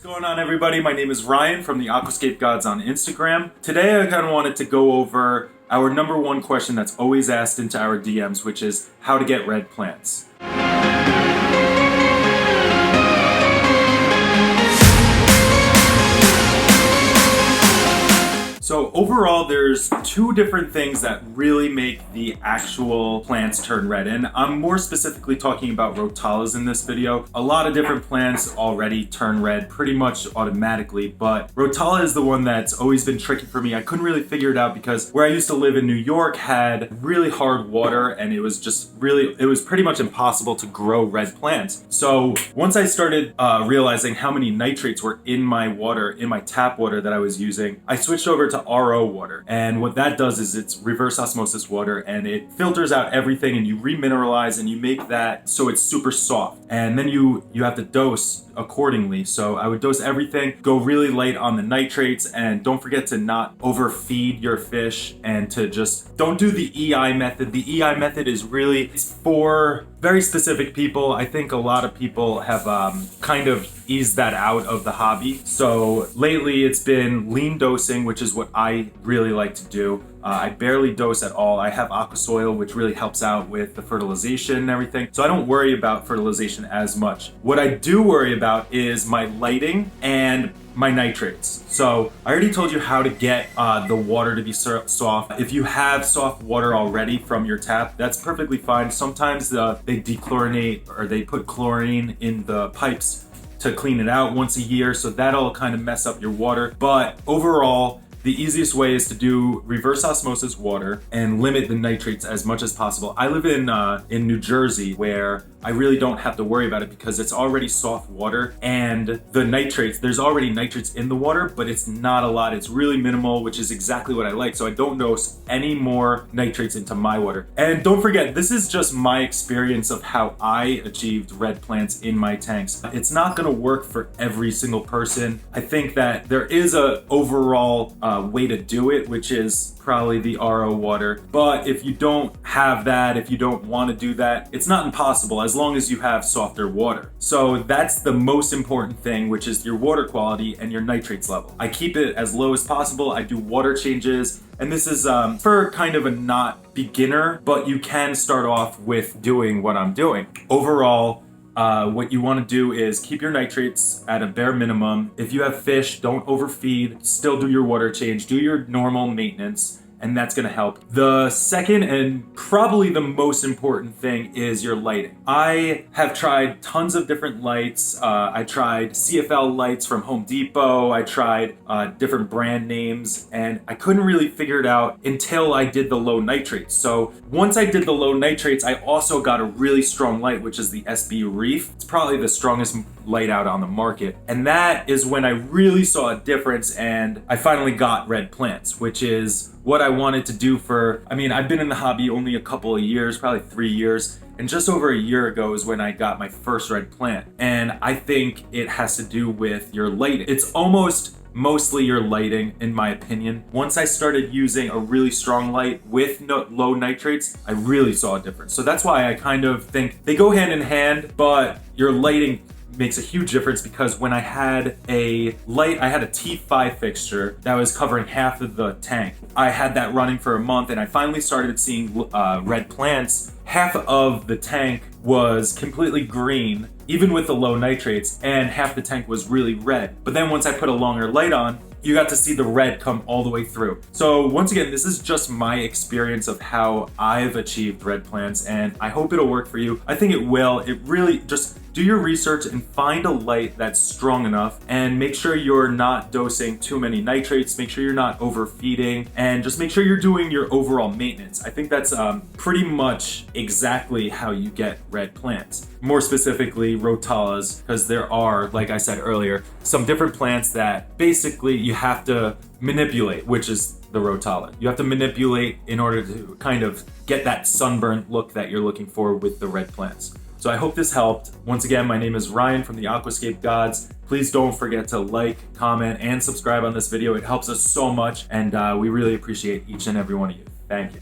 going on, everybody? My name is Ryan from the Aquascape Gods on Instagram. Today I kind of wanted to go over our number one question that's always asked into our DMs, which is how to get red plants. So overall, there's two different things that really make the actual plants turn red. And I'm more specifically talking about Rotalas in this video. A lot of different plants already turn red pretty much automatically, but Rotala is the one that's always been tricky for me. I couldn't really figure it out because where I used to live in New York had really hard water, and it was pretty much impossible to grow red plants. So once I started realizing how many nitrates were in my water, in my tap water that I was using, I switched over to RO water. And what that does is it's reverse osmosis water, and it filters out everything, and you remineralize and you make that so it's super soft. And then you have to dose accordingly. So I would dose everything, go really light on the nitrates, and don't forget to not overfeed your fish, and to just don't do the EI method. The EI method is really for very specific people. I think a lot of people have kind of eased that out of the hobby. So lately it's been lean dosing, which is what I really like to do. I barely dose at all. I have aqua soil, which really helps out with the fertilization and everything. So I don't worry about fertilization as much. What I do worry about is my lighting and my nitrates. So I already told you how to get the water to be soft. If you have soft water already from your tap, that's perfectly fine. Sometimes they dechlorinate, or they put chlorine in the pipes to clean it out once a year. So that'll kind of mess up your water. But overall, the easiest way is to do reverse osmosis water and limit the nitrates as much as possible. I live in New Jersey, where I really don't have to worry about it because it's already soft water, and the nitrates, there's already nitrates in the water, but it's not a lot. It's really minimal, which is exactly what I like. So I don't dose any more nitrates into my water. And don't forget, this is just my experience of how I achieved red plants in my tanks. It's not gonna work for every single person. I think that there is a overall way to do it, which is probably the RO water. But if you don't have that, if you don't want to do that, it's not impossible as long as you have softer water. So that's the most important thing, which is your water quality and your nitrates level. I keep it as low as possible. I do water changes, and this is for kind of a not beginner, but you can start off with doing what I'm doing. Overall, what you want to do is keep your nitrates at a bare minimum. If you have fish, don't overfeed, still do your water change, do your normal maintenance, and that's going to help. The second and probably the most important thing is your lighting. I have tried tons of different lights. I tried CFL lights from Home Depot. I tried different brand names, and I couldn't really figure it out until I did the low nitrates. So once I did the low nitrates, I also got a really strong light, which is the SB Reef. It's probably the strongest light out on the market. And that is when I really saw a difference, and I finally got red plants, which is what I wanted to do I've been in the hobby only a couple of years, probably 3 years, and just over a year ago is when I got my first red plant. And I think it has to do with your lighting. It's almost mostly your lighting, in my opinion. Once I started using a really strong light with low nitrates, I really saw a difference. So that's why I kind of think they go hand in hand, but your lighting makes a huge difference, because when I had a light, I had a T5 fixture that was covering half of the tank. I had that running for a month, and I finally started seeing red plants. Half of the tank was completely green, even with the low nitrates, and half the tank was really red. But then once I put a longer light on, you got to see the red come all the way through. So once again, this is just my experience of how I've achieved red plants, and I hope it'll work for you. I think it will. It really, just do your research and find a light that's strong enough, and make sure you're not dosing too many nitrates. Make sure you're not overfeeding, and just make sure you're doing your overall maintenance. I think that's pretty much exactly how you get red plants. More specifically, Rotalas, because there are, like I said earlier, some different plants that basically you have to manipulate, which is the Rotala. You have to manipulate in order to kind of get that sunburnt look that you're looking for with the red plants. So I hope this helped. Once again, my name is Ryan from the Aquascape Gods. Please don't forget to like, comment, and subscribe on this video. It helps us so much, and we really appreciate each and every one of you. Thank you.